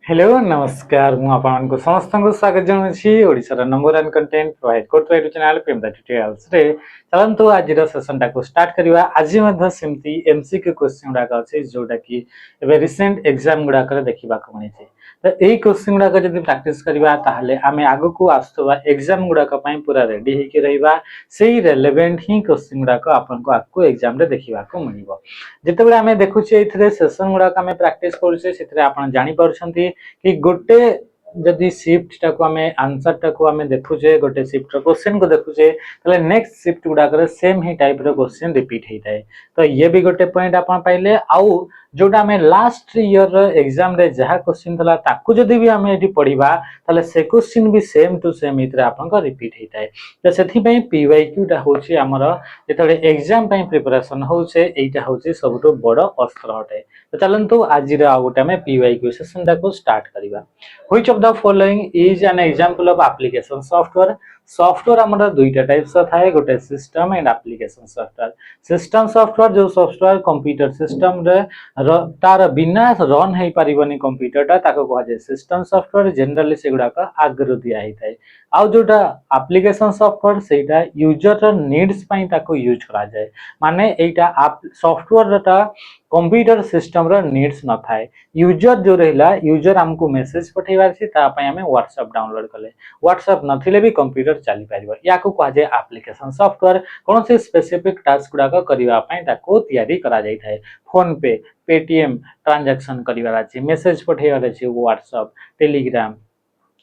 Hello नमस्कार मु आपनको समस्त को स्वागत जनाउछि ओडिसा रा नंबर 1 कंटेंट प्रोवाइड करतो यूट्यूब चैनल पेमदा ट्यूटोरियल्स रे चलंतु आज रो सेशन टाको स्टार्ट करबा। आज मध्य सिमती एमसीक्यू क्वेश्चन गुडा का अछि जोटा कि एबे रिसेंट एग्जाम गुडा करे देखिबा को मिलै छै। तो एई क्वेश्चन गुडा का जदि प्रैक्टिस करबा ताहले आमे आगु को आस्तबा एग्जाम गुडा का पई पूरा रेडी हे के रहिबा। सेही रेलेवेंट ही क्वेश्चन गुडा का आपन को आगु एग्जाम रे देखिबा को मिलिबो। जेतेबेले आमे देखुछे एथिरे सेशन गुडा का आमे प्रैक्टिस करूछे सेथिरे आपन जानि पारुछंती कि गोटे जदि शिफ्ट टाको आमे आंसर टाको आमे देखुछे गोटे शिफ्ट रो क्वेश्चन को देखुछे तले नेक्स्ट शिफ्ट गुडा करे सेम ही टाइप रो क्वेश्चन रिपीट हे थाए। तो ये भी गोटे पॉइंट आपन पाइले आउ जोटा आमे लास्ट ईयर रो एग्जाम रे जहा क्वेश्चन तला ताकू जदि भी आमे एठी पढिबा तले से क्वेश्चन भी सेम टू सेम इतरे आपन को रिपीट हे थाए। तो सेथि पई पीवाईक्यू टा होची हमर जेतले एग्जाम पई प्रिपरेशन होउछे एटा होची सबटो बड़ अस्त्र हटे। तो चलंतु आज रे आ गोटे में पीवाईक्यू सेशन टा को स्टार्ट करिबा। Which of the following is an example of application software. Software हमर दुईटा टाइप्स थाए गोटे system and application software. System software जो सॉफ्टवेयर कंप्यूटर सिस्टम रे तार बिना रन हे परिबनी कंप्यूटर टा ताको कहा जाय सिस्टम सॉफ्टवेयर। जनरली सेगुडा का आगरु दिया हे थाए। आउ जोटा एप्लीकेशन सॉफ्टवेयर सेटा यूजर र नीड्स पई ताको यूज करा जाय। माने एटा सॉफ्टवेयर टा कंप्यूटर सिस्टम र नीड्स न थाए। यूजर जो रहला यूजर हमको मेसेज पठेबार छी ता पई हमें व्हाट्सएप डाउनलोड करले व्हाट्सएप नथिले भी कंप्यूटर चली परिबो। याको कहा जाय एप्लीकेशन सॉफ्टवेयर। कोन से स्पेसिफिक टास्क गुडा को करिवा पई ताको तयारी करा जाय थाए। फोन पे पेटीएम ट्रांजैक्शन करिवार अछि मेसेज पठेबार अछि व्हाट्सएप टेलीग्राम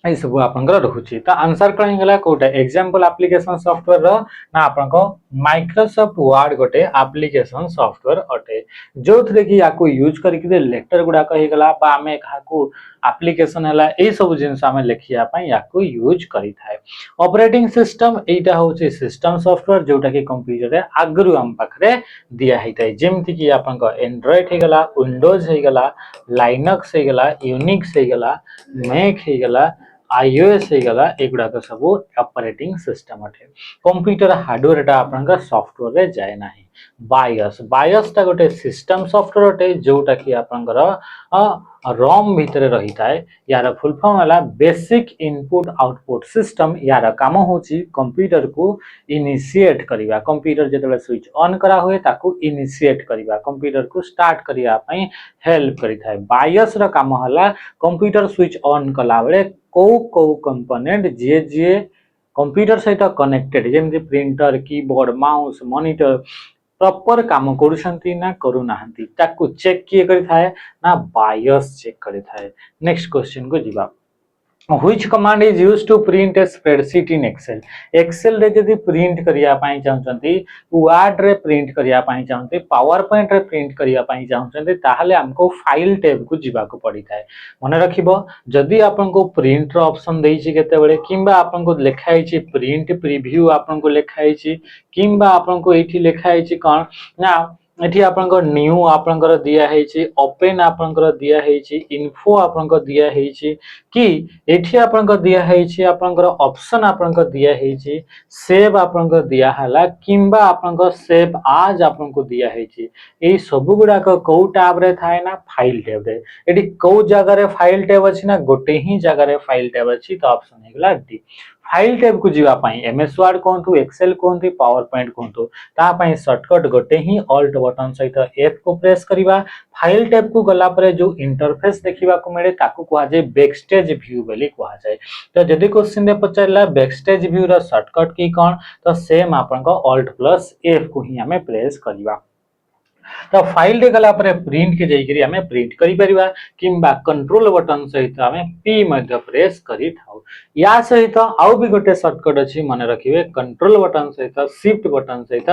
ए सब आपनकर रहुची। तो आंसर कहीं गला कोटा एग्जांपल एप्लीकेशन सॉफ्टवेयर रो ना आपनको माइक्रोसॉफ्ट वर्ड गोटे एप्लीकेशन सॉफ्टवेयर अटे जो थरे कि याको यूज करके लेटर गुडा कहि गला बा हमें काको एप्लीकेशन हला ए सब जिंस हमें लिखिया पई याको यूज करि थाए। ऑपरेटिंग सिस्टम एटा होची सिस्टम सॉफ्टवेयर जोटा कि कंप्यूटर रे आगरु हम पाखरे दिया हेताय। जेमति कि आपनको एंड्रॉइड हे गला विंडोज हे गला लाइनक्स हे गला यूनिक्स हे गला मैक हे गला iOS हे गला एगुडा को सब ऑपरेटिंग सिस्टम अटे। कंप्यूटर हार्डवेयर टा आपनका सॉफ्टवेयर रे जाय नाही। बायोस बायोस टा गोटे सिस्टम सॉफ्टवेयर अटे जोटा कि आपनकर रोम भीतर रही थाए। यार फुल फॉर्म हला बेसिक इनपुट आउटपुट सिस्टम। यार काम होची कंप्यूटर को इनिशिएट करिवा। कंप्यूटर जेतले स्विच ऑन करा होए ताको इनिशिएट करिवा कंप्यूटर को स्टार्ट करिया पई हेल्प करि थाए। बायोस रा काम हला कंप्यूटर स्विच ऑन कला बेले को कंपोनेंट जे कंप्यूटर सहित कनेक्टेड जेमति printer keyboard mouse monitor proper काम करूछंती ना करू नाहंती ताकू चेक किए करि थाए ना बायोस चेक करि थाए। नेक्स्ट क्वेश्चन को जिबा। Which command is used to print a spreadsheet in Excel? Excel रे जदि प्रिंट करिया पाई चाहचंती वर्ड रे प्रिंट करिया पाई चाहचंती पावर पॉइंट रे प्रिंट करिया पाई चाहचंती ताहले हमको फाइल टैब को जिबा को पड़ी थाए। मने रखिबो जदि आपन को प्रिंट रो ऑप्शन देई छि केते बेले किंबा आपन को लिखाई छि प्रिंट प्रीव्यू आपन को लिखाई छि किंबा आपन को एठी लिखाई छि कोन ना एठी आपनको न्यू आपनकर दिया है छि ओपन आपनकर दिया है छि इन्फो आपनकर दिया है छि कि एठी आपनकर दिया है छि आपनकर ऑप्शन आपनकर दिया है छि सेव आपनकर दिया हला किंबा आपनकर सेव आज आपनको दिया है छि। ए सब गुडा को टैब रे थाए ना फाइल टैब रे। एठी को जगह रे फाइल टैब अछि ना गोटे ही जगह रे फाइल टैब अछि। तो ऑप्शन हेगला डी। फाइल टैब को जीवा पाई एमएस वर्ड कोंतु एक्सेल कोंतु पावर पॉइंट कोंतु ता पाई शॉर्टकट गोटे ही ऑल्ट बटन सहित एफ को प्रेस करिवा। फाइल टैब को गला परे जो इंटरफेस देखिबा को मिले ताकू कहा जाय बैकस्टेज व्यू बोली कहा जाय। तो जदि क्वेश्चन दे पचारला बैकस्टेज व्यू रा शॉर्टकट की कोन तो सेम आपन को ऑल्ट प्लस एफ को ही हमें प्रेस करिवा। तो फाइल रे गला परे प्रिंट के जाई करी हमें प्रिंट करि परिबा किंबा कंट्रोल बटन सहित हमें पी मध्य प्रेस करि थाउ। या सहित आउ भी गोटे शॉर्टकट अछि मने रखिबे कंट्रोल बटन सहित शिफ्ट बटन सहित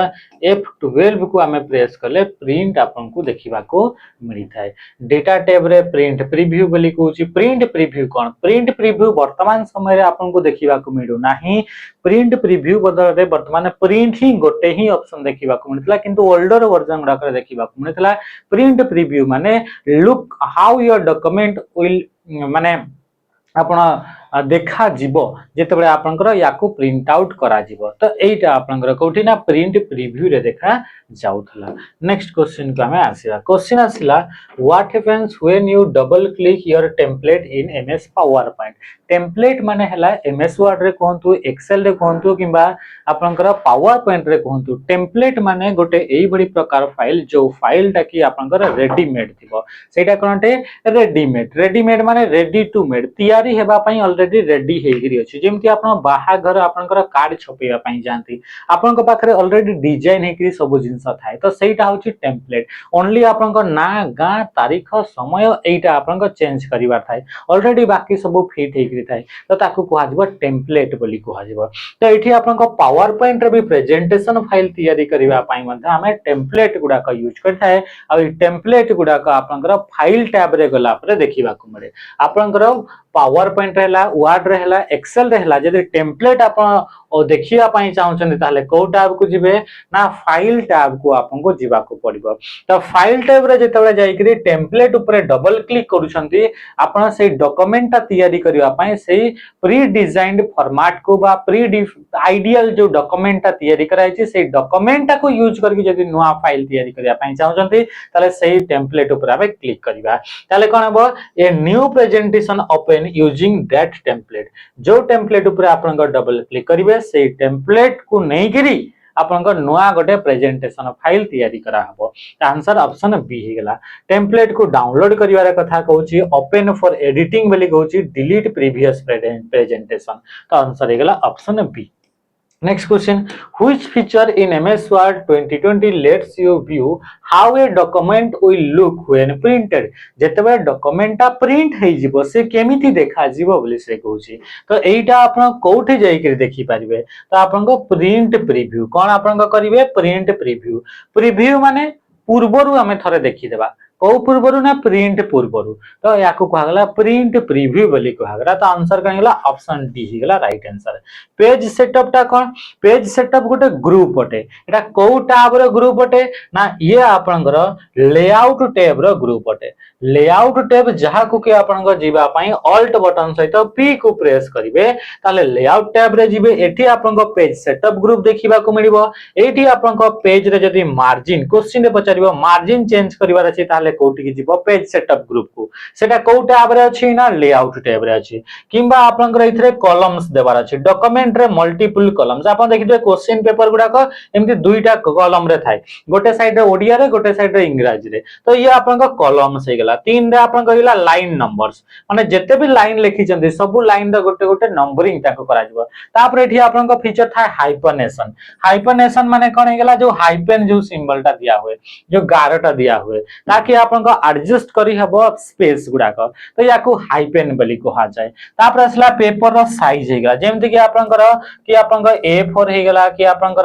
F12 को हमें प्रेस करले प्रिंट आपन को देखिबा को मिली थाए। डेटा टैब रे प्रिंट प्रीव्यू बोली कहूची। प्रिंट प्रीव्यू कोन प्रिंट प्रीव्यू वर्तमान समय रे आपन को देखिबा को मिलु नाही। प्रिंट प्रीव्यू बदल रे वर्तमान प्रिंट ही गोटे ही ऑप्शन देखिबा को मिलतला किंतु ओल्डर वर्जन गुडा करे देखिबा को मिलतला। प्रिंट प्रीव्यू माने look how your document will माने आपण देखा जीवो जेतेबेले आपनकर याकू प्रिंट आउट करा जीवो तो एटा आपनकर कोठी ना प्रिंट प्रीव्यू रे देखा जाउथला। नेक्स्ट क्वेश्चन को हमें आसीला। क्वेश्चन आसीला what happens when you double click your template in MS PowerPoint. Template माने हला एमएस वर्ड रे कोहंतु एक्सेल रे कोहंतु किबा आपनकर पावर पॉइंट रे कोहंतु। टेम्पलेट माने गोटे एई बडी प्रकार फाइल जो फाइल टा की आपनकर रेडीमेड थिबो सेटा कोनटे रेडीमेड। रेडीमेड माने रेडी टू मेड तयारी हेबा पई ऑलरेडी रेडी हेगिरी अछि। जेमति आपन बाहा घर आपनकर कार्ड छपेया पई जानती आपनक पाखरे ऑलरेडी डिजाइन हेगिरी सब जिंस थाए तो सेटा होछि टेम्पलेट। ओनली आपनकर ना गा तारीख समय एटा आपनकर चेंज करिवार थाए ऑलरेडी बाकी सब फिट हेगिरी थाए तो ताकू कुहा जिवो टेम्पलेट बोली कुहा जिवो। तो एठी आपनकर पावर पॉइंट रे भी प्रेजेंटेशन फाइल तयारी करिवा पई मध्ये हमें टेम्पलेट गुडा का यूज करथाय। आ टेम्पलेट गुडा का आपनकर फाइल टैब रे गला पर देखिबा को मिले। आपनकर पावर पॉइंट रहला वर्ड रहला एक्सेल रहला जदि टेम्पलेट आपण देखिया पई चाहउछन ताले को टैब को जिवे ना फाइल टैब को आपन को जिबा को पड़िबो। तो फाइल टैब रे जेतबे जाई करी टेम्पलेट ऊपर डबल क्लिक करूछंती आपण से डॉक्यूमेंट ता तयारी करिवा पई सेही प्री डिजाइन्ड फॉर्मेट को बा प्री आइडियल जो डॉक्यूमेंट ता तयारी कराई छी से डॉक्यूमेंट को यूज करके जदि नुवा फाइल तयारी करिया पई चाहउछंती ताले सेही टेम्पलेट ऊपर आबे क्लिक करिवा। ताले कोन हबो a new presentation open using that template. जो टेम्पलेट ऊपर आपन डबल क्लिक करिवे से टेम्पलेट को नै करी आपन नुआ गोटे प्रेजेंटेशन फाइल तयारी करा हबो। आंसर ऑप्शन बी हे गेला। टेम्पलेट को डाउनलोड करिवार कथा कहूची ओपन फॉर एडिटिंग बोली कहूची डिलीट प्रीवियस प्रेजेंटेशन। तो आंसर हे गेला option B. Next question, which feature in MS Word 2020 lets you view how a document will look when printed। जेतबे document print हे जिवो से केमिति देखा जिवो बोली से कहूची। तो एटा आपन कोठी जाई के देखि पारिबे तो आपन को प्रिंट प्रीव्यू कोन आपन को करिवे प्रिंट प्रीव्यू। प्रीव्यू माने पूर्वरु हमें थरे देखि देबा को पूर्वरु ना प्रिंट पूर्वरु तो याकू कहगला प्रिंट प्रीव्यू बोली कहगला। तो आंसर कन गेला ऑप्शन डी ही गेला राइट आंसर। पेज सेटअप टा कोन पेज सेटअप गोटे ग्रुप अटे एटा को टैब रो ग्रुप अटे ना ये आपनकर लेआउट टैब रो ग्रुप अटे। लेआउट टैब जहा को के आपनकर जीवा पई ऑल्ट बटन सहित पी को प्रेस करिवे ताले लेआउट टैब रे जिवे एठी आपनकर पेज सेटअप ग्रुप देखिबा को मिलिबो। एठी आपनकर पेज रे जदी मार्जिन क्वेश्चन रे पचारिबो मार्जिन चेंज करिवार अछि ताले कोठी के जीवो पेज सेटअप ग्रुप को सेटा को टैब रे अछि ना लेआउट टैब रे अछि किबा आपनकर इथरे कॉलम्स देबार अछि। डॉक्यूमेंट रे मल्टीपल कॉलम्स आपन देखिबे क्वेश्चन पेपर गुडा को एमति दुईटा कॉलम रे थाए गोटे साइड रे ओडिया रे गोटे साइड रे इंग्रजी रे। तो ये आपनकर कॉलम्स हे गेला। तीन रे आपन कहिला लाइन नंबर्स माने जते भी लाइन लिखि चंदी सब लाइन रे गोटे गोटे नंबरिंग ताको करा जिवो। तापर एठी आपनकर फीचर थाए हाइपरनेशन। हाइपरनेशन माने कोन हे गेला जो हाइपेन जो सिंबल टा दिया हुए जो गारटा दिया हुए ताकि आपन को एडजस्ट करी हबो स्पेस गुडा को तो याकू हाइपेन बोली कहा जाय। तापर असला पेपर रो साइज हे गेला जेमति कि आपन A4 हे गेला कि आपन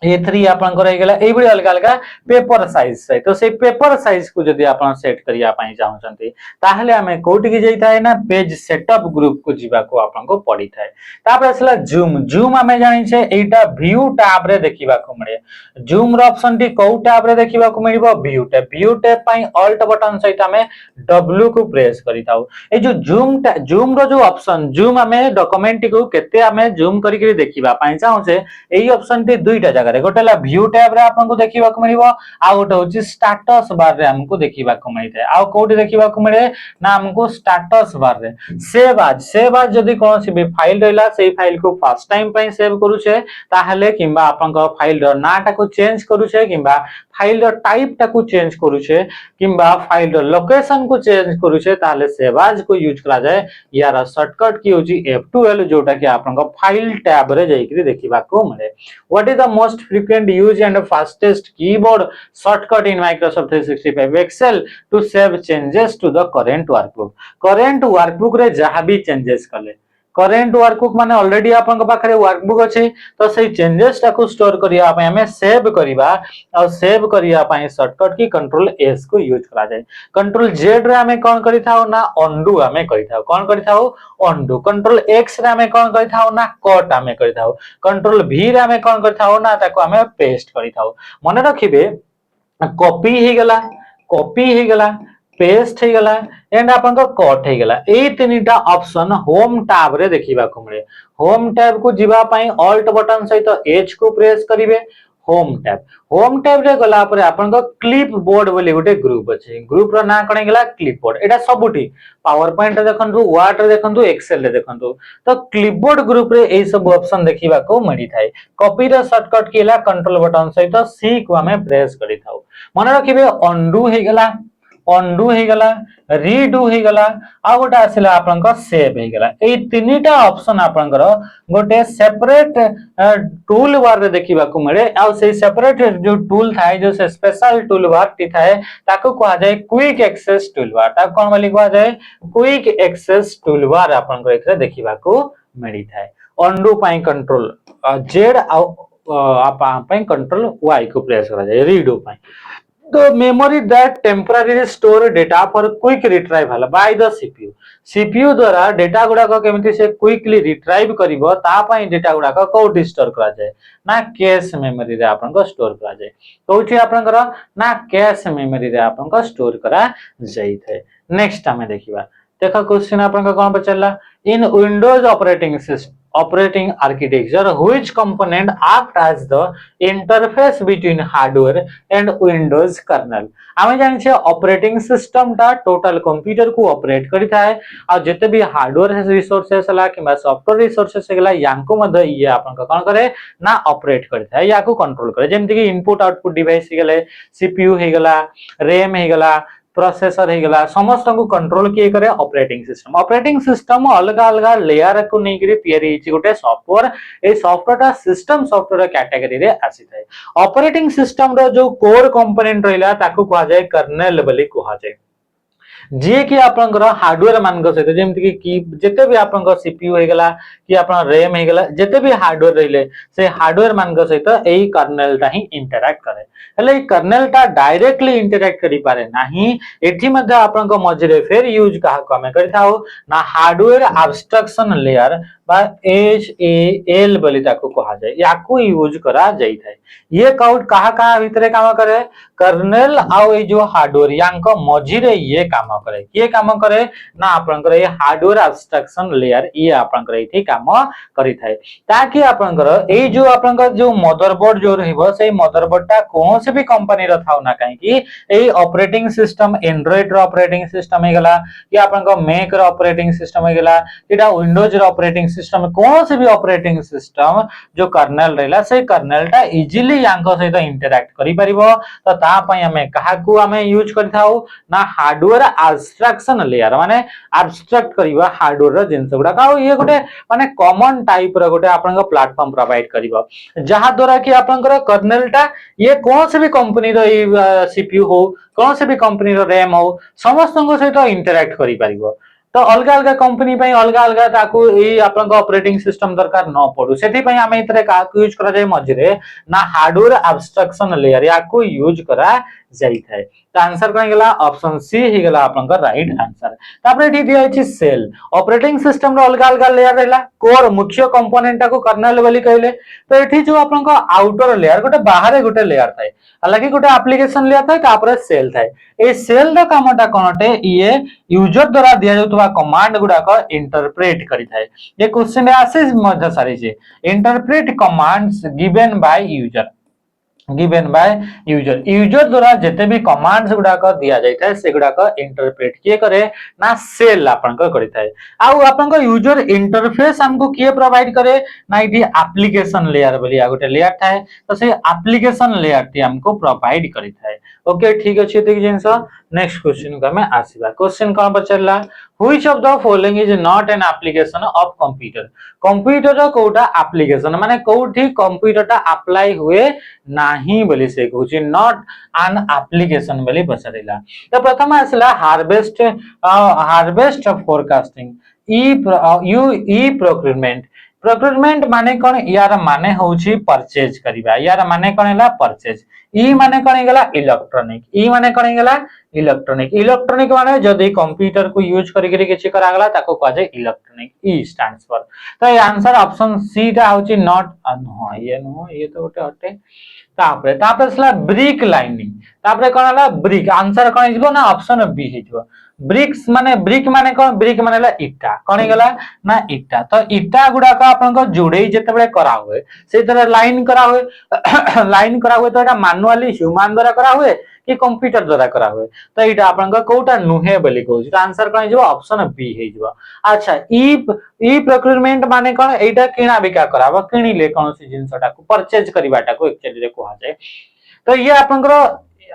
A3 आपनकर हे गेला एबडी अलग अलग पेपर साइज से। तो से पेपर साइज को जदी आपन सेट करिया पई चाहउछंती ताहले हमें कोठी के जइताय ना पेज सेटअप ग्रुप को जीवा को आपन को पड़ी थाए। तापर असला जूम जूम हमें जानि छे एटा व्यू टैब रे देखिबा को मिले। जूम रो ऑप्शन टी को टैब रे देखिबा को मिलिबो व्यू टैब पई ऑल्ट बटन सहित हमें W को प्रेस करि थाउ। ए जो जूम रो जो ऑप्शन जूम हमें डॉक्यूमेंट को केते हमें जूम करि के देखिबा पई चाहउछे एई ऑप्शन टी दुईटा जगह गोटे व्यू टैब रे आपन को देखिबा को मिलिबो आ गोटे होची स्टेटस बार रे हमको देखिबा को मिलते आ कोठी देखिबा को मिले ना हमको स्टेटस बार रे सेव आज जदी कोनसी भी फाइल रहला सेही फाइल को फर्स्ट टाइम पई सेव करू छे ताहले किबा आपन को फाइल रो नाटा को चेंज करू छे किबा फाइल रो टाइप टा को चेंज करू छे किबा फाइल रो लोकेशन को चेंज करू छे ताहले सेव आज को यूज करा जाय। यार शॉर्टकट की होची F12 जोटा कि आपन को फाइल टैब रे जाई कि देखिबा को मिले। What is the most frequent use and fastest keyboard shortcut in Microsoft 365 Excel to save changes to the current workbook। current workbook रे जहां भी चेंजेस कले करेंट वर्कबुक माने ऑलरेडी आपन के पाखरे वर्कबुक अछि तो सही चेंजेस टा को स्टोर करिया पय हमें सेव करिबा और सेव करिया पय शॉर्टकट की कंट्रोल एस को यूज करा जाय। कंट्रोल जेड रे हमें कोन करि थाओ ना अनडू हमें करि थाओ कोन करि थाओ अनडू। कंट्रोल एक्स रे हमें कोन करि थाओ ना कट हमें करि थाओ। कंट्रोल वी रे हमें कोन करि थाओ ना ताको हमें पेस्ट करि थाओ। माने रखिबे कॉपी हे गेला पेस्ट हे गेला एंड आपन को कट हे गेला ए तीनटा ऑप्शन होम टैब रे देखिबा को मिले होम टैब को जीवा पई ऑल्ट बटन सहित एच को प्रेस करिवे होम टैब रे गला पर आपन को क्लिप बोर्ड बोली गोटे ग्रुप अछि ग्रुप रो ना कणे गेला क्लिप बोर्ड एटा सबुठी पावर पॉइंट रे देखंतु वर्ड रे देखंतु एक्सेल रे देखंतु तो क्लिप बोर्ड ग्रुप रे ए सब ऑप्शन देखिबा को मिली थाए कॉपी रे शॉर्टकट केला कंट्रोल बटन सहित सी को हमें प्रेस करि थाउ मन रखिबे अंडू हे गेला अंडू हे गला रीडू हे गला आ गोटे आसिला आपनकर सेव हे गला ए तीनटा ऑप्शन आपनकर गोटे सेपरेट टूल बार रे देखिबा को मिले आ से सेपरेट जो टूल थाए जो से स्पेशल टूल बार टी थाए ताको कहा जाय क्विक एक्सेस टूल बार ता कोन बोली कहा जाय क्विक एक्सेस टूल बार आपनकर एथरे देखिबा को मिली थाए अंडू पई कंट्रोल जेड आपा पई कंट्रोल वाई को प्रेस करा जाय रीडू पई तो memory that temporary store data for quick retrieval by the CPU द्वारा डेटा गुडा को केमिति से क्विकली रिट्राइव करिवो ता पई डेटा गुडा को कोठी स्टोर करा जाय ना कैश मेमोरी रे आपन को स्टोर करा जाय कोठी आपन कर ना कैश मेमोरी रे आपन को स्टोर करा जाय थे नेक्स्ट हमें देखिबा देखा क्वेश्चन आपन को कोन पचला इन Windows operating architecture which component act as the interface between hardware and windows kernel आमे जानि छे ऑपरेटिंग सिस्टम ता टोटल कंप्यूटर को ऑपरेट करि थाए आ जते भी हार्डवेयर रिसोर्सेस हला किबा सॉफ्टवेयर रिसोर्सेस हला यांको मध्य ये आपन का कोन करे ना ऑपरेट करि थाए या को कंट्रोल करे जेमति कि इनपुट आउटपुट डिवाइस हे गेले सीपीयू हे गेला रैम हे गेला प्रोसेसर हे गेला समस्त को कंट्रोल किए करे ऑपरेटिंग सिस्टम अलग अलग लेयर को नै करी तयारी छि गोटे software a software system software category रे आसी थाए ऑपरेटिंग सिस्टम रो जो कोर कंपोनेंट रहिला ताको कहा जाय कर्नेल बोली कहा जाय जे कि आपनकर हार्डवेयर मान को सहित जेमति कि जते भी आपनकर सीपीयू हे गेला कि आपन रैम हे गेला जते भी हार्डवेयर रहिले से हार्डवेयर मान को सहित एही कर्नेल ता ही इंटरैक्ट करे हले ई कर्नेल ता डायरेक्टली इंटरैक्ट करि पारे नाही एठी मध्ये आपनकर मझरे फेर यूज कहा को हमें करिथाओ ना हार्डवेयर एब्स्ट्रैक्शन लेयर बा HAL बोली ताको कहा जाय याको यूज करा जाय थाए ये कोड कहा भीतरे काम करे कर्नेल आउ ए जो हार्डवेयर यांको मझिरे ये काम करे के काम करे ना आपनकर ये हार्डवेयर एब्स्ट्रैक्शन लेयर ये आपनकर एठी काम करि थाए ताकि आपनकर ए जो आपनकर जो मदरबोर्ड जो रहबो से मदरबोर्ड ता कोन से भी कंपनी रो थाउ ना काहे कि ए ऑपरेटिंग सिस्टम एंड्रॉइड रो ऑपरेटिंग सिस्टम हे गेला कि आपनकर मैक रो ऑपरेटिंग सिस्टम हे गेला एटा विंडोज रो ऑपरेटिंग सिस्टम कोन से भी ऑपरेटिंग सिस्टम जो कर्नेल रहला से कर्नेल ता इजीली यांको सहित इंटरैक्ट करि परिबो तो ता पई हमें काहा को हमें यूज करथाउ ना हार्डवेयर एब्स्ट्रैक्शन लेयर माने एब्स्ट्रैक्ट करिवा हार्डवेयर रो जिंस गुडा का ये गोटे माने कॉमन टाइप रो गोटे आपन को प्लेटफॉर्म प्रोवाइड करिवो जहां द्वारा कि आपन को कर्नेल ता ये कोन से भी कंपनी रो सीपीयू हो कोन से भी कंपनी रो रैम हो समस्त को सहित इंटरैक्ट करि परिबो तो अलग अलग कंपनी पई अलग अलग ताकू ए आपन को ऑपरेटिंग सिस्टम दरकार न पडू सेठी पई हमें इतरे का यूज करा जाय मझरे ना हार्डवेयर एब्स्ट्रैक्शन लेयर या को यूज करा जाई थाए तो आंसर कोन गेला ऑप्शन सी ही गेला आपन का राइट आंसर तापर डी दिया अछि सेल ऑपरेटिंग सिस्टम रो अलग अलग लेयर रहला कोर मुख्य कंपोनेंट को कर्नेल बोली कहले तो एठी जो आपन को आउटर लेयर गोटे बाहर गोटे लेयर थाए हालांकि गोटे एप्लीकेशन लेयर थाए तापर सेल थाए ए सेल द कामटा कोनटे ये यूजर द्वारा दिया जाउतबा कमांड गुडा को इंटरप्रेट करि थाए ये क्वेश्चन आसे मध्य सारी जे interpret commands given by user द्वारा जते भी कमांड्स गुडा को दिया जाइता से गुडा को इंटरप्रेट किए करे ना सेल आपन को करि थाए आ आपन को यूजर इंटरफेस हमको किए प्रोवाइड करे ना इडी एप्लीकेशन लेयर बोली आ गोटे लेयर थाए तो से एप्लीकेशन लेयर टी हमको प्रोवाइड करि थाए ओके ठीक अछि त जिंस नेक्स्ट क्वेश्चन को हमें आसीबा क्वेश्चन कोन पचरला which of the following is not an application of computer कोटा एप्लीकेशन माने कोठी कंप्यूटर ता अप्लाई हुए नाही बोली से कहूची नॉट एन एप्लीकेशन बोली पचरिला तो प्रथम आसला हार्वेस्ट फोरकास्टिंग ई प्रोक्यूरमेंट माने कोन यार माने होची परचेज करिबा यार माने कोन हला परचेज ई माने कोन गेला इलेक्ट्रॉनिक माने जदी कंप्यूटर को यूज करिके किछि करा गला ताको कह जाय इलेक्ट्रॉनिक ई स्टैंड्स फॉर तो आंसर ऑप्शन सी टा होची नॉट नो ये तो ओटे तापर तापर ब्रिक लाइनिंग तापरे कोन हला ब्रिक आंसर कोन हिजबो ना ऑप्शन बी हिजबो ब्रिक्स माने ब्रिक माने कोन ब्रिक माने ला इटा कोन गला ना इटा तो इटा गुडा का आपन को जोड़े जते बेले करा हुए से तरह लाइन करा हुए लाइन करा हुए तो एटा मैनुअली ह्यूमन द्वारा करा हुए कि कंप्यूटर द्वारा करा हुए तो एटा आपन को कोटा नुहे बोली कहू तो आंसर कोन हिजबो ऑप्शन बी हिजबो अच्छा ई प्रोक्यूरमेंट माने कोन एटा किना बिका कराबो किनिले कोनसी जिंसटा को परचेज करबाटा को एक्चुअली रे कोहा जाय तो ये आपनकर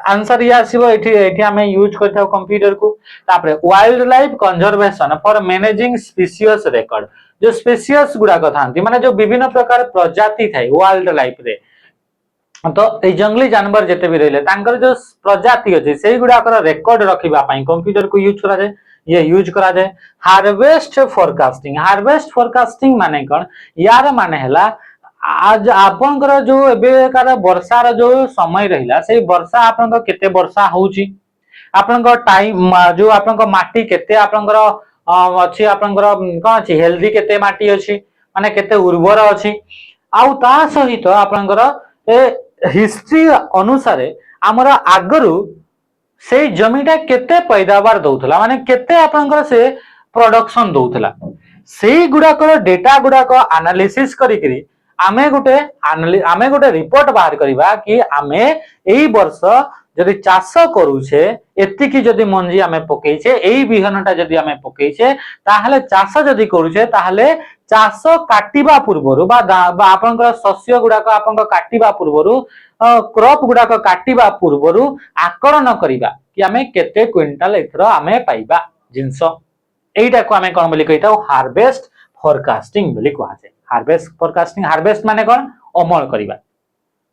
आंसर ये आसीबो एठी हमें यूज करथाउ कंप्यूटर को तापरे wild life conservation for managing species record जो स्पीसीज गुडा को थांती माने जो विभिन्न प्रकार प्रजाति थाई वाइल्ड लाइफ रे तो ए जंगली जानवर जते भी रहले तांकर जो प्रजाति अछि सेही गुडा कर रिकॉर्ड रखिबा पई कंप्यूटर को यूज करा जाय ये यूज करा जाय हार्वेस्ट फोरकास्टिंग माने कोन यार माने हला आज आपनकर जो एबेकार वर्षार जो समय रहिला से वर्षा आपनकर केते वर्षा होउची आपनकर टाइम जो आपनकर माटी केते आपनकर अछि आपनकर कोन अछि हेल्दी केते माटी अछि माने केते उर्वर अछि आउ ता सहित आपनकर ए हिस्ट्री अनुसार हमर आगरु से जमीटा केते पैदावार दउथला माने केते आपनकर से प्रोडक्शन दउथला सेही गुडा कर डेटा गुडा को एनालिसिस करिकरी आमे गोटे रिपोर्ट बाहर करिबा कि आमे एई वर्ष जदि चाष करूछे एतिकी जदि मंजी आमे पकेइछे एई बिहनटा जदि आमे पकेइछे ताहले चाष जदि करूछे ताहले चाष काटिबा पूर्वरु बा आपनकर शस्य गुडाक आपनकर काटिबा पूर्वरु क्रॉप गुडाक काटिबा पूर्वरु आकलन करिबा कि आमे केते क्विंटल एथरो आमे पाइबा जिंस एइटा को आमे कोन बोली कहिताउ हार्वेस्ट फोरकास्टिंग बोली कहै हार्वेस्ट माने कोन अमल करिबा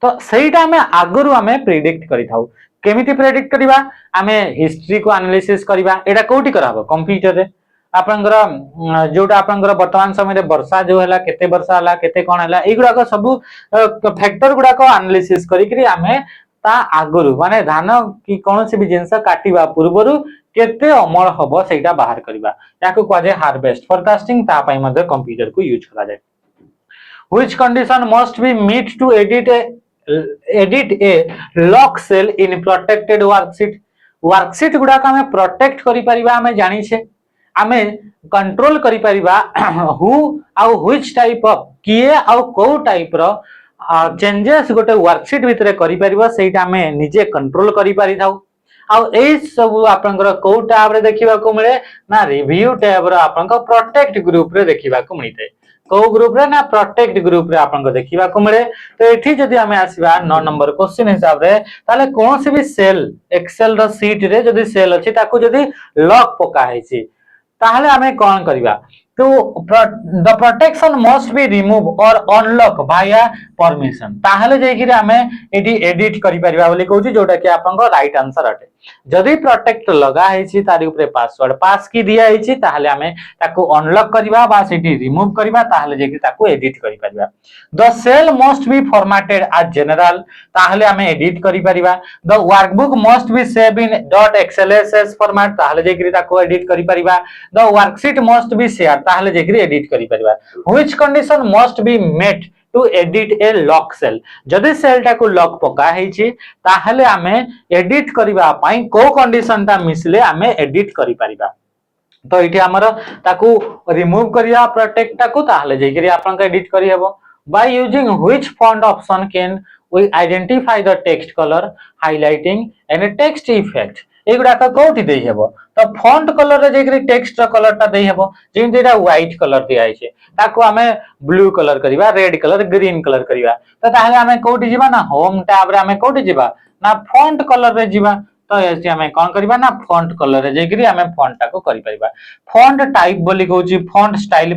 तो सेइटा हमें आगरु हमें प्रेडिक्ट करिथाउ केमिति प्रेडिक्ट करिबा हमें हिस्ट्री को एनालिसिस करिबा एटा कोठी कराबो कंप्यूटर रे आपनकर जोटा आपनकर वर्तमान समय रे वर्षा जो हला केते वर्षा हला केते कोन हला एगुडा को सब फैक्टर गुडा को एनालिसिस करिकरी हमें ता आगरु माने धान की कोनसे भी जिंस काटिबा पूर्वरु केते अमल हबो सेटा बाहर करिबा याको कहजे हार्वेस्ट फोरकास्टिंग ता पई मध्ये कंप्यूटर को यूज करा जाय which condition must be meet to edit a lock cell in protected worksheet गुडा का हमें प्रोटेक्ट करि परिबा हमें जानि छे हमें कंट्रोल करि परिबा हु आउ which टाइप ऑफ किए आउ को टाइप रो चेंजेस गोटे वर्कशीट भितरे करि परिबा सेटा हमें निजे कंट्रोल करि परिथाउ आउ एई सब आपनकर को टैब रे देखिबा को मिले ना रिव्यू टैब रो आपनकर प्रोटेक्ट ग्रुप रे देखिबा को मिलते को ग्रुप रे ना प्रोटेक्ट ग्रुप रे आपन को देखिबा को मिले तो एठी जदी हमें आसीबा 9 नंबर क्वेश्चन हिसाब रे ताले कोन से भी सेल एक्सेल रो शीट रे जदी सेल अछि ताकू जदी लॉक पका हैछि ताहले हमें कोन करिबा तो the protection must be removed or unlock via permission ताहले जेकी रे हमें एडी एडिट करि परिबा बोली कहूची जोटा कि आपन को राइट आंसर अटे जदी प्रोटेक्ट लगा हैछि तारि ऊपर पासवर्ड पास की दिया हैछि ताहले हमें ताकू अनलॉक करिबा बा सेठी रिमूव करिबा ताहले जेकी ताकू एडिट करि परिबा the cell must be formatted as general ताहले हमें एडिट करि परिबा the workbook must be saved in .xlss format ताहले जेकी ताकू एडिट करि परिबा the worksheet must be shared ताहले जेकी एडिट करि परिबा which condition must be met to edit a lock cell जदि सेल टा को लॉक पका हैछि ताहले हमें एडिट करिबा पई को कंडीशन ता मिसले हमें एडिट करि परिबा तो इठी हमर ताकू रिमूव करिया प्रोटेक्ट ताकू ताहले जेकी आपन का एडिट करि हेबो by using which font option can we identify the text color highlighting and text effect एगुडा का कोठी देई हेबो तो फॉन्ट कलर रे जेकरी टेक्स्ट रा कलर ता देई हेबो जेन जेटा व्हाइट कलर दिया आइछे ताको हमें ब्लू कलर करिबा रेड कलर ग्रीन कलर करिबा तो ताहले हमें कोठी जिबा ना होम टैब रे हमें कोठी जिबा ना फॉन्ट कलर रे जिबा तो एसी हमें कोन करिबा ना फॉन्ट कलर रे जेकरी हमें फॉन्ट टा को करि परिबा फॉन्ट टाइप बोली कहूची फॉन्ट स्टाइल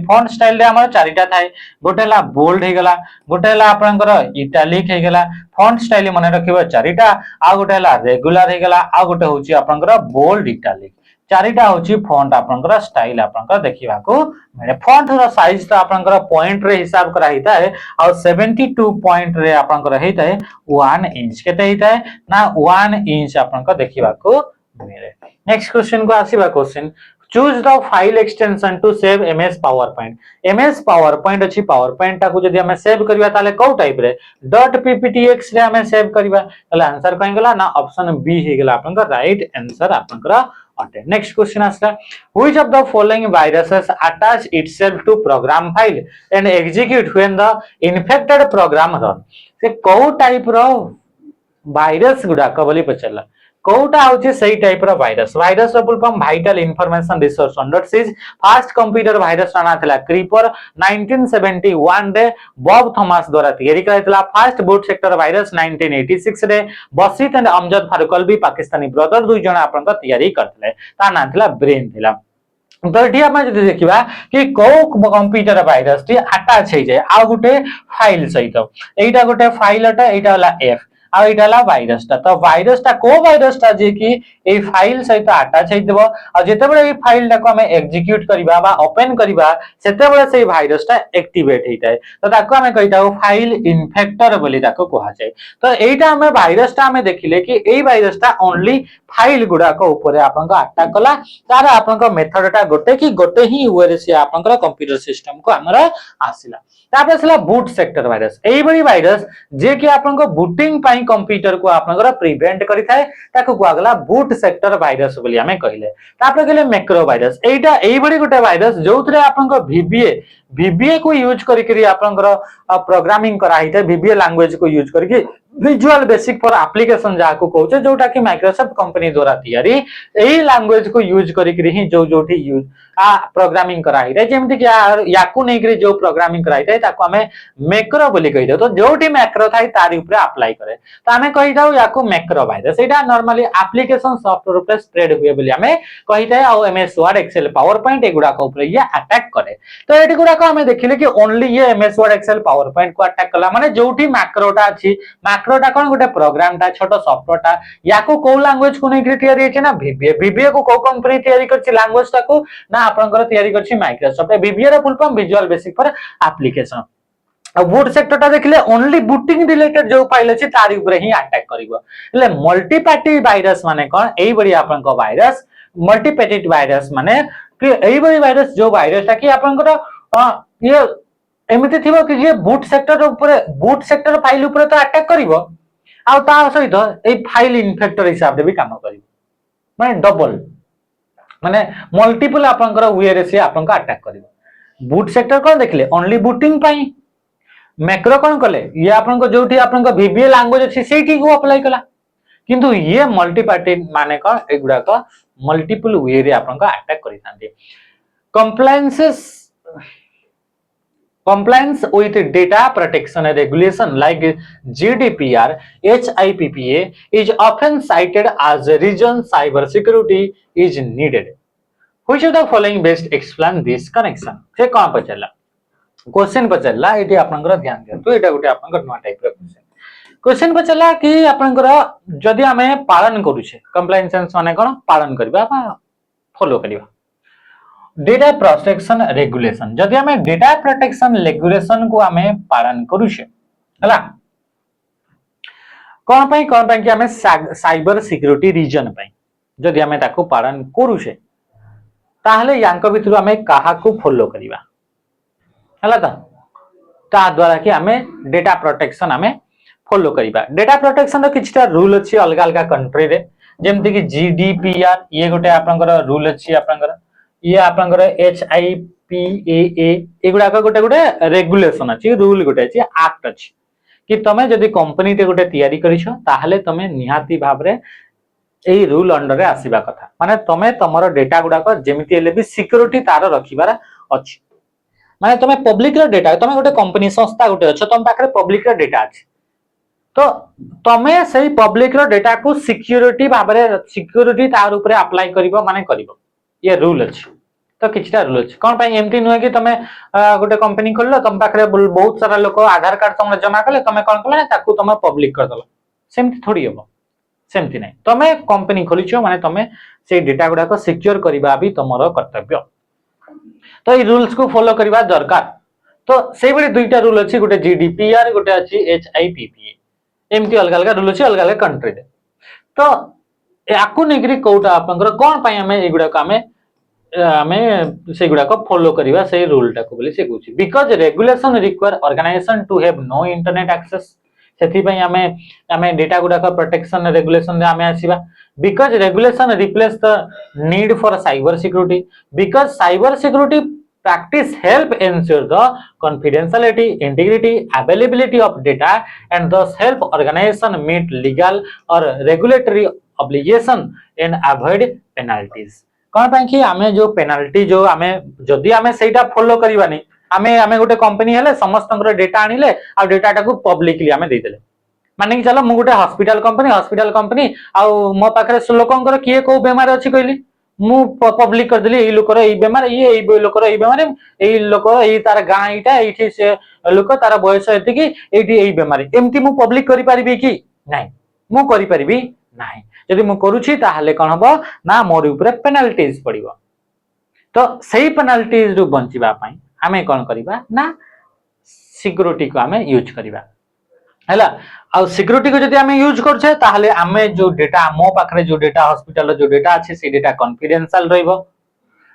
रे हमर चारिटा थाए गोटेला बोल्ड हे गला गोटेला आपनकर इटैलिक हे गला फॉन्ट स्टाइल मने रखिबा चारिटा आ गोटेला रेगुलर हे गला आ गोटे होची आपनकर बोल्ड इटैलिक चारिटा होची फॉन्ट आपनकर स्टाइल आपनकर देखिबा को माने फॉन्ट रो साइज तो आपनकर पॉइंट रे हिसाब करा हिता है और 72 पॉइंट रे आपनकर हेता है 1 इंच केते हेता है ना 1 इंच आपनकर देखिबा को मिले नेक्स्ट क्वेश्चन को आसीबा question choose the file extension to save MS PowerPoint. MS PowerPoint अछि, पावर पॉइंट टाको जदि हमें सेव करबा ताले को टाइप रे डॉट पीपीटीएक्स रे हमें सेव करबा, ताले आंसर कहीं गला ना ऑप्शन बी हे गला आपन का राइट आंसर आपन का अटे। नेक्स्ट क्वेश्चन आसला, which of the following viruses attach itself to program file and execute when the infected program run. से को टाइप रो भाइरस गुडा कबली पचला, कोटा होचे सही टाइप रो वायरस। वायरस रो full form vital information resource under siege. First computer virus आना थला क्रीपर 1971 रे बॉब थॉमस द्वारा तैयारी कराइतला। फास्ट बूट सेक्टर वायरस 1986 रे बसित एंड अमजद फारूकल्बी पाकिस्तानी ब्रदर दुई जण आपन तैयारी करथले, ता ना थला ब्रेन थिला। तो एठी हम जदि देखिबा कि को कंप्यूटर वायरस टी अटैच हे जाय आ गुटे फाइल सहित, एटा गुटे फाइल अटा, एटा वाला एफ आ एटाला वायरस ता। तो वायरस ता को वायरस ता जे कि ए फाइल सहित अटैच हे देबो आ जेते बेले ए फाइल ता को हम एग्जीक्यूट करिबा बा ओपन करिबा सेते बेले से वायरस ता एक्टिवेट हेताय, तो ताको हम कहिताओ फाइल इन्फेक्टर बोली ताको कहा जाय। तो एटा हम वायरस ता हम देखिले कि ए वायरस ता ओनली फाइल गुडा को ऊपर आपन को अटैक कला, तार आपन को मेथड ता गोटे ही वे से आपन को कंप्यूटर सिस्टम को हमरा आसिला। तापर सला बूट सेक्टर वायरस, एई बडी वायरस जे कि आपन को बूटिंग पाई कंप्यूटर को आपन को प्रिवेंट करि थाए, ताको कुआगला बूट सेक्टर वायरस बोली हमें कहिले। तापर कहले मैक्रो वायरस, एइटा एई बडी गोटे वायरस जोथरे आपन को वीबीए को यूज करि करि आपन को प्रोग्रामिंग करा हिते, वीबीए लैंग्वेज को यूज करि विजुअल बेसिक फॉर एप्लीकेशन जहा को कहउछे, जोटा कि माइक्रोसॉफ्ट कंपनी द्वारा तैयारी एही लैंग्वेज को यूज करि करि ही जो जोठी यूज प्रोग्रामिंग करा हिते, जेमति कि याकू नै करि जो प्रोग्रामिंग करा हिते ताको हमें मैक्रो बोली कहि दो। तो जोठी मैक्रो थाई तारि ऊपर अप्लाई करे तो हमें कहि दाउ याकू मैक्रो वायरस। एटा नॉर्मली एप्लीकेशन सॉफ्टवेयर ऊपर स्प्रेड हुए बोली हमें कहि थाए आ MS Word Excel PowerPoint एगुडा को ऊपर ये अटैक करे। तो एटी गुडा को हमें देखिले कि ओनली ये MS Word Excel PowerPoint को अटैक कला, माने जोठी मैक्रोटा अछि, मैक्रोटा कोन गोटे प्रोग्राम ता छोटो सॉफ्टवेयर ता याको को लैंग्वेज को नै तैयारी हेचे ना वीबीए को को कंपनी तैयारी करछि लैंग्वेज ता को ना आपनकर तैयारी करछि माइक्रोसॉफ्ट। वीबीए रे full form visual basic for application. Boot sector ता देखले ओनली बूटिंग रिलेटेड जो फाइल अछि तारि ऊपर ही अटैक करिवो। ले मल्टी पैटी वायरस माने कोन, एई बडी आपन को वायरस मल्टी पैटी वायरस माने कि एई बडी वायरस जो वायरस ता कि आपन को ये एमिति थिबो कि जे बूट सेक्टर फाइल ऊपर तो अटैक करिवो आ ता सहित ए फाइल इन्फेक्टर हिसाब रे भी काम करिवो, माने डबल माने मल्टीपल आपन को वे रे से आपन को अटैक करिवो। बूट सेक्टर कोन देखले ओनली बूटिंग पाई, मैक्रो कोन कले ये आपन को जोठी आपन को वीबीए लैंग्वेज अछि सेठी को अप्लाई कला, किंतु ये मल्टी पैटी माने कोन एगुडा को मल्टीपल वे रे आपन को अटैक करि थांती। Compliance with data protection regulation like GDPR, HIPPA is often cited as a reason cybersecurity is needed. Which of the following best explain this connection? से कौन पचला क्वेश्चन पचला एटी आपनकर ध्यान दिया। तो एटा गुटे आपनकर नवा टाइप रे क्वेश्चन पचला कि आपनकर जदि हमें पालन करूछे कंप्लायंस माने कोन पालन करबा बा फॉलो करबा डेटा प्रोटेक्शन रेगुलेशन, जदि हमें डेटा प्रोटेक्शन रेगुलेशन को हमें पालन करूछे हला कोन पई कि हमें साइबर सिक्योरिटी रीजन पई जदि हमें ताको पालन करूछे ताहले यांक भितरु हमें काहा को फॉलो करबा हला ता द्वारा कि हमें डेटा प्रोटेक्शन हमें फॉलो करबा। डेटा प्रोटेक्शन रो किछटा रूल अछि अलग अलग कंट्री रे, जेमति कि जीडीपीआर ये गोटे आपनकर रूल अछि, आपनकर ये आपनकर HIPAA एगुडा का गोटे गोटे रेगुलेशन अछि, रूल गोटे अछि, एक्ट अछि कि तमे जदि कंपनी ते गोटे तैयारी करिछो ताहले तमे निहाती भाबरे एई रूल अंडर रे आसीबा कथा, माने तमे तमरो डेटा गुडा को जेमिति एले भी सिक्योरिटी तार रखिबार अछि। माने तमे पब्लिक रो डेटा तमे गोटे कंपनी संस्था गोटे अछि तम पाखरे पब्लिक रो डेटा अछि, तो तमे सेई पब्लिक रो डेटा को सिक्योरिटी भाबरे सिक्योरिटी तार ऊपर अप्लाई करिवो माने करिवो ये रूल अछि। तो किछटा रूल अछि कोन पई एमटी नुहे कि तमे गोटे कंपनी खोललो तम पाखरे बहुत सारा लोक आधार कार्ड तमे जमा करले तमे कोन करले ताकू तमे पब्लिक कर दलो, सेमति थोड़ी होबो, सेमति नै। तमे कंपनी खोलिछो माने तमे से डेटा गुडा को सिक्योर करबा भी तमरो कर्तव्य, तो ए रूल्स को फॉलो करबा दरकार। तो सेई बडी दुईटा रूल अछि, गोटे जीडीपीआर गोटे अछि HIPPA, एमटी अलग अलग रूल अछि अलग अलग कंट्री रे। तो याकू नेगरी कोटा आपनकर कोन पई हमें एगुडा को हमें आमे से गुडा को फॉलो करबा से रूल टा को बोली से कहूची because regulation require organization to have no internet access सेथि पई आमे डेटा गुडा को प्रोटेक्शन रेगुलेशन रे आमे आसीबा because regulation replace the need for cyber security because cyber security practice help ensure the confidentiality integrity availability of data and thus help organization meet legal or regulatory obligation and avoid penalties कौन पाई कि आमे जो penalty जो आमे जदी आमे सेटा follow करबानी आमे आमे गोटे कंपनी हेले समस्त डेटा आनिले आ डेटा को पब्लिकली आमे दे देले माने कि चलो मु गोटे हॉस्पिटल कंपनी आ मो पाखरे लोकंकर किए को बेमार अछि कहली मु पब्लिक कर देली ए लोकर ए बेमार ये ए लोकर ए बेमार ए लोक ए तार गां इटा एठी से लोक तार बयस एति कि एठी ए बेमार एमती मु पब्लिक करि परिबी कि नाही मु करि परिबी नाही यदि मु करूछि ताहाले कोन हबो ना मोर ऊपर पेनाल्टीज पड़िबो तो सेही पेनाल्टीज रु बंचिबा पई आमे कोन करिबा ना सिक्योरिटी को आमे यूज करिबा हैला आ सिक्योरिटी को जदि आमे यूज करछे ताहाले आमे जो डेटा मो पाखरे जो डेटा हॉस्पिटल जो डेटा अछि से डेटा कॉन्फिडेंशियल रहइबो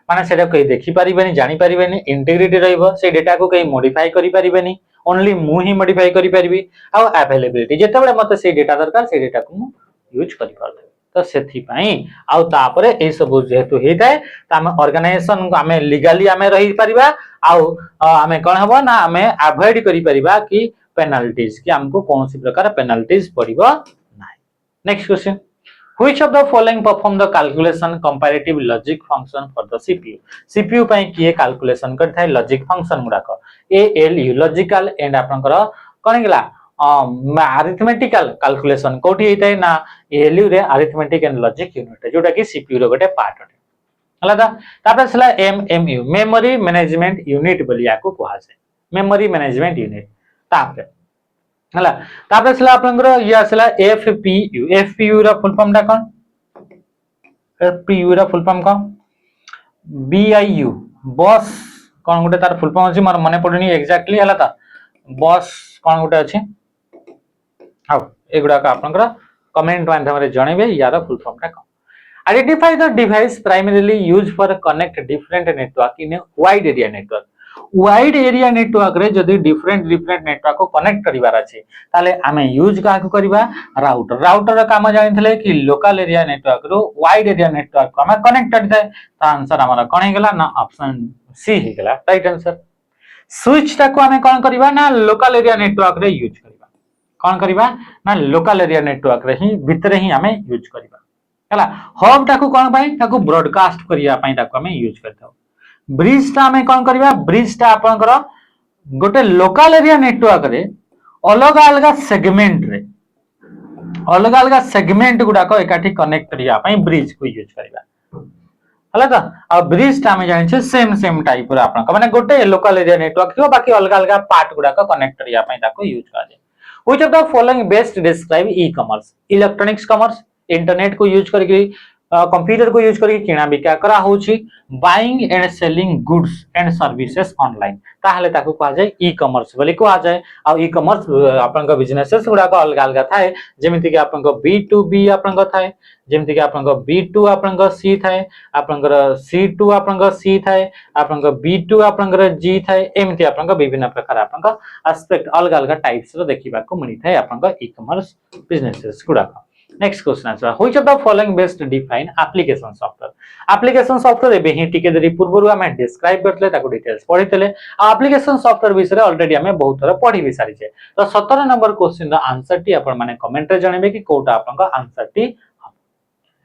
माने सेटा कोई देखि परिबेनी जानि परिबेनी इंटीग्रिटी रहइबो से डेटा को कोई मॉडिफाई करि परिबेनी ओनली मु ही मॉडिफाई करि परिबी आ अवेलेबिलिटी जेतेबेले मते से डेटा दरकार से डेटा को मु यूज करि पारबे तो सेथि पई आ तापरे ए सब जेहेतु हेताय त आमे ऑर्गेनाइजेशन को आमे लीगली आमे रहि परिबा आ आमे कोन हबो ना आमे अवॉइड करि परिबा कि पेनाल्टीज कि हमको कौन सी प्रकार पेनाल्टीज पड़िबो नाही next question which of the following perform the calculation comparative logic function for the CPU पई किए कैलकुलेशन करथाय लॉजिक फंक्शन गुडा को एएलयू लॉजिकल एंड आपनकर कोन गेला अरिथमेटिकल कैलकुलेशन कोठी हेतै ना एएलयू रे अरिथमेटिक एंड लॉजिक यूनिट जोटा कि सीपीयू रो गोटे पार्ट हला दा तापर छला एमएमयू मेमोरी मैनेजमेंट यूनिट बोलिया को कहा जाय मेमोरी मैनेजमेंट यूनिट तापर हला तापर छला आपनकर या छला एफपीयू रा फुल फॉर्म डा कोन एफपीयू रा फुल फॉर्म कोन बीआईयू बॉस कोन गुटे तार फुल फॉर्म अछि मोर मने पडनी एक्जेक्टली हला ता बॉस कोन गुटे अछि हाउ एगुडा का आपनकर कमेंट माध्यम रे जणेबे यार फुल फॉर्म डा कोन identify the device primarily used for connect different network in a wide area network wide area network रे जदी डिफरेंट नेटवर्क को कनेक्ट करिवार अछि ताले आमे यूज का को करबा राउटर रा काम जानिथले कि लोकल एरिया नेटवर्क रो वाइड एरिया नेटवर्क को आमे कनेक्ट करथै त आंसर हमरा कोन हे गेला ना ऑप्शन सी हे गेला राइट आंसर स्विच ता को आमे कोन करबा ना लोकल एरिया नेटवर्क रे यूज करबा कोन करबा ना लोकल एरिया नेटवर्क रे ही भितरे ही आमे यूज करबा हला हब ता को कोन पई ता को ब्रॉडकास्ट करिया पई ता को आमे यूज करथौ ब्रिज ता हमें कौन करिबा ब्रिज ता आपनकर गोटे लोकल एरिया नेटवर्क रे अलग अलग सेगमेंट गुडा को एकाठी कनेक्ट करिया पई ब्रिज को यूज करिबा हला ता आ ब्रिज ता हमें जानि छै सेम टाइप रो आपन माने गोटे लोकल एरिया नेटवर्क थियो बाकी अलग पार्ट गुडा को कनेक्ट करिया पई ता को यूज करा which of the following best describe e commerce electronics commerce internet को यूज करके कंप्यूटर को यूज करके किना बिका करा होची buying and selling goods and services online ताहले ताको कहा जाय ई कॉमर्स बोली को आ जाय आ ई कॉमर्स आपन का बिजनेसेस गुडा को अलग थाए जेमिति कि आपन को B2B आपन को थाए जेमिति कि आपन को B2 आपन को C थाए आपन को C2 आपन को C थाए आपन को B2 आपन को G थाए एमिति आपन को विभिन्न प्रकार आपन को एस्पेक्ट अलग टाइप्स रो देखिबा को मिली थाए आपन को ई कॉमर्स बिजनेसेस गुडा को next question answer which of the following best define application software एबे ही टिके देरी पूर्वरु हमें डिस्क्राइब करतले ताको डिटेल्स पढितले एप्लीकेशन सॉफ्टवेयर विषय ऑलरेडी हमें बहुत थोड़ा पढि भी सारी छे तो 17 नंबर क्वेश्चन द आंसर टी अपन माने कमेंट रे जणेबे कि कोटा आपन का आंसर टी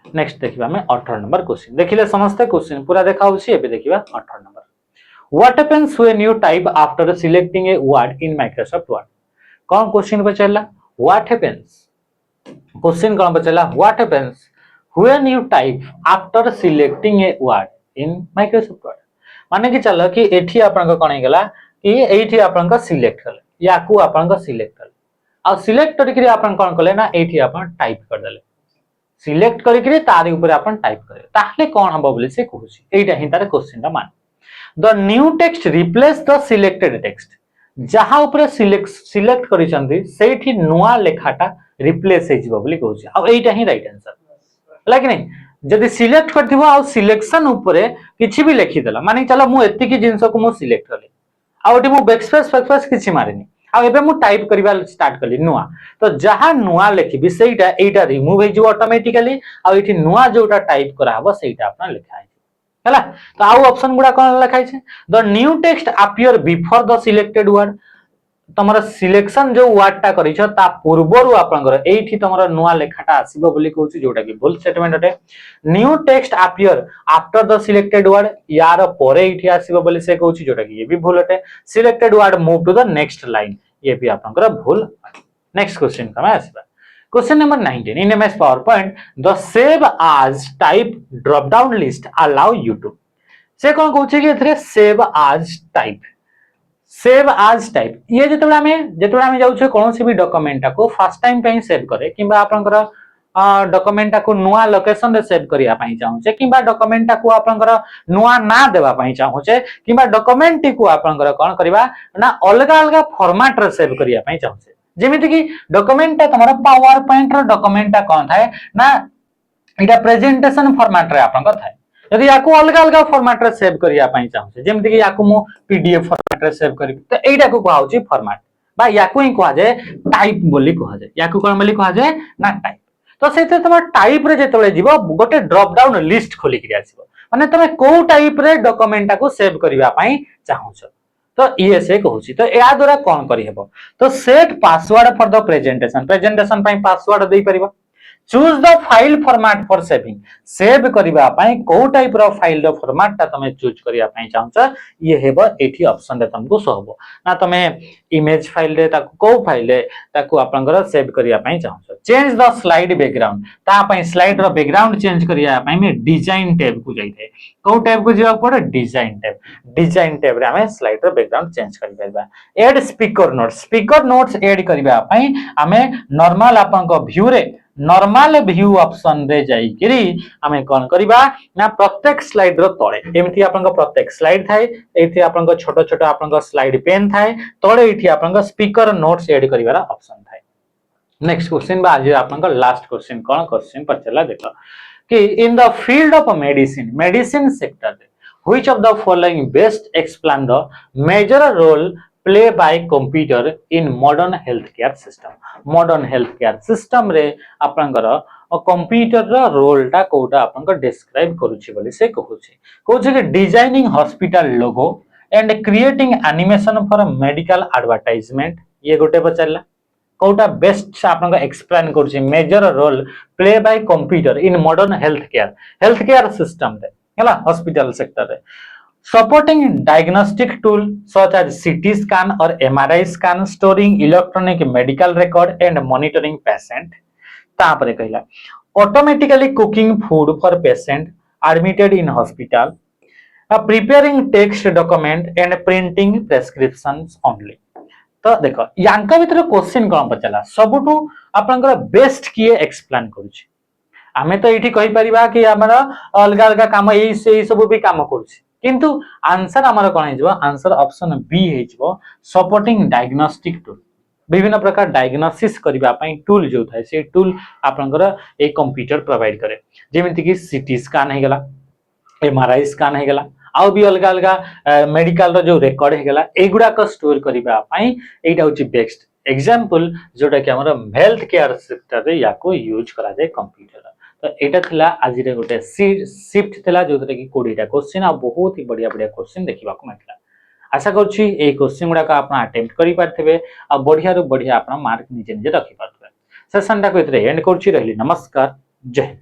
नेक्स्ट देखिबा हमें 18 नंबर क्वेश्चन देखिले समस्त क्वेश्चन पूरा देखाउ छी एबे देखिबा 18 number what happens when you type after selecting a word in Microsoft word कौन क्वेश्चन बचला व्हाट हैपेंस क्वेश्चन कौन बचला what happens when you type after selecting a word in Microsoft word माने कि चलो कि एठी आपन को कोन हे गेला कि एठी आपन को सिलेक्ट करले या को आपन को सिलेक्ट करले आ सिलेक्ट करिकरी आपन कोन करले ना एठी आपन टाइप कर देले सिलेक्ट करिकरी तारि ऊपर आपन टाइप करे ताहले कोन हबो बोली से कहूची एटा ही तारे क्वेश्चन दा मान the new text replace the selected text जहां ऊपर सिलेक्ट करिसंती सेठी नुवा लेखाटा रिप्लेस हे जिवो बोली कहूची आ एटा ही राइट आंसर हला कि नहीं जदि सिलेक्ट करथिबो आ सिलेक्शन ऊपर किछि भी लिखि देला माने चलो मु एति की जिंस को मु सिलेक्ट कले आउटी मु बैकस्पेस किछि मारिनी आ एबे मु टाइप करबा स्टार्ट कली नुआ तो जहा नुआ लिखिबी सेटा एटा रिमूव हे जो ऑटोमेटिकली आ एठी नुआ जोटा टाइप करा हबो सेटा आपन लिखा है हला तो आउ ऑप्शन गुडा कोन लिखा है the new text appear before the selected word तमरा सिलेक्शन जो वर्ड टा करिछ ता पूर्वरु आपनकर एठी तमरा नुआ लेखाटा आसीबो बोली कहूची जोटा कि फुल स्टेटमेंट अटे new text appear after the selected word यार परे एठी आसीबो बोली से कहूची जोटा कि ये भी भूल अटे selected word move to the next line ये भी आपनकर भूल नेक्स्ट क्वेश्चन का आसीबा question number 19 in MS PowerPoint the save as type drop down list allow you to से कोन कहूची कि एथरे save as type save as type ये जेतबे हमें जाउछे कोनोसी भी डॉक्यूमेंट को फर्स्ट टाइम पे सेव करे किबा आपनकर डॉक्यूमेंट को नुआ लोकेशन रे सेव करिया पई चाहूचे किबा डॉक्यूमेंट को आपनकर नुआ ना देबा पई चाहूचे किबा डॉक्यूमेंट को आपनकर कोन करबा ना अलगा अलगा फॉर्मेट रे सेव करिया पई चाहूचे जेमिति कि डॉक्यूमेंट तमरा पावर पॉइंट रो डॉक्यूमेंट कोन थाए ना इटा प्रेजेंटेशन फॉर्मेट रे आपनकर थाए यदि याको अलग अलग फॉर्मेट रे सेव करिया पई चाहूचे जेमति कि याको मो पीडीएफ फॉर्मेट रे सेव करी तो एटा को कहौ छी फॉर्मेट बा याको ही कहै जे टाइप बोली कहै जे याको कोन बोली कहै जे ना टाइप तो सेते तम टाइप रे जेतबे जीवो गोटे ड्रॉप डाउन लिस्ट खोली करी आसीबो माने तमे को टाइप रे डॉक्यूमेंट को सेव करिया पई चाहूछ तो ये से कहू छी तो या द्वारा कोन करी हेबो तो set password for the presentation पई पासवर्ड देई परिबो choose the file format for saving save करबा पई को टाइप रो फाइल रो फॉर्मेट ता तमे चूज करिया पई चाहछ ये हेबो एठी ऑप्शन रे तुमको सहबो ना तमे इमेज फाइल रे ताको को फाइल रे ताको आपनकर सेव करिया पई चाहछ चेंज द स्लाइड बैकग्राउंड ता पई स्लाइड रो बैकग्राउंड चेंज करिया पई में डिजाइन टैब को जाइथे को टैब को जिया पड़े डिजाइन टैब रे हमें स्लाइड रो बैकग्राउंड चेंज करि परबा ऐड स्पीकर नोट्स ऐड करबा पई हमें नॉर्मल आपन को व्यू रे नॉर्मल व्यू ऑप्शन रे जाई करी हमें कोन करबा ना प्रत्येक स्लाइड रो तळे एमथि आपन को प्रत्येक स्लाइड थाए एथि आपन को छोटो छोटो आपन को स्लाइड पेन थाए तळे एथि आपन को स्पीकर नोट्स ऐड करिवारा ऑप्शन थाए नेक्स्ट क्वेश्चन बा आज आपन को लास्ट क्वेश्चन कोन क्वेश्चन पछला देखो कि in the field of medicine sector which of the following best explain the major role play by computer in modern health care system रे आपनकर कंप्यूटर रो रोल टा कोटा आपनकर डिस्क्राइब करूची बोली से कहूची कि designing hospital logo and creating animation for medical advertisement ये गोटे पचारला कोटा बेस्ट आपनकर एक्सप्लेन करूची major role play by computer in modern health care system रे हला हॉस्पिटल सेक्टर रे supporting diagnostic tool such as CT scan or MRI scan, storing electronic medical record and monitoring patient. तापरे कहला automatically cooking food for patient admitted in hospital, preparing text document and printing prescriptions only. तो देखो यांका भीतर question कोन पचला सबटू आपनकर best किए explain करूची आमे तो एठी कहि परिबा कि हमरा अलग अलग काम एई से सब भी काम करूची किंतु आंसर हमारा कोन हेजबो आंसर ऑप्शन बी हेजबो सपोर्टिंग डायग्नोस्टिक टूल विभिन्न प्रकार डायग्नोसिस करबा पई टूल जो थाय से टूल आपनकर ए कंप्यूटर प्रोवाइड करे जेमिति कि सीटी स्कैन हे गेला एमआरआई स्कैन हे गेला आउ भी अलग अलग मेडिकल रो जो रिकॉर्ड हे गेला एगुडा को स्टोर करबा पई एटा होची बेस्ट एग्जांपल जोटा कि हमरा हेल्थ केयर सेक्टर रे याको यूज करा जाय कंप्यूटर तो एटा थिला आज रे गोटे शिफ्ट थिला जोतरे कि 20 टा क्वेश्चन आ बहुत ही बढ़िया क्वेश्चन देखिबा को मिलला आशा करछि ए क्वेश्चन गुडा का आपन अटेम्प्ट करि पारथबे आ बढ़िया रो बढ़िया आपन मार्क निजे निजे रखि पारथबे सेशन टा को एतरे एंड करछि रहली नमस्कार जय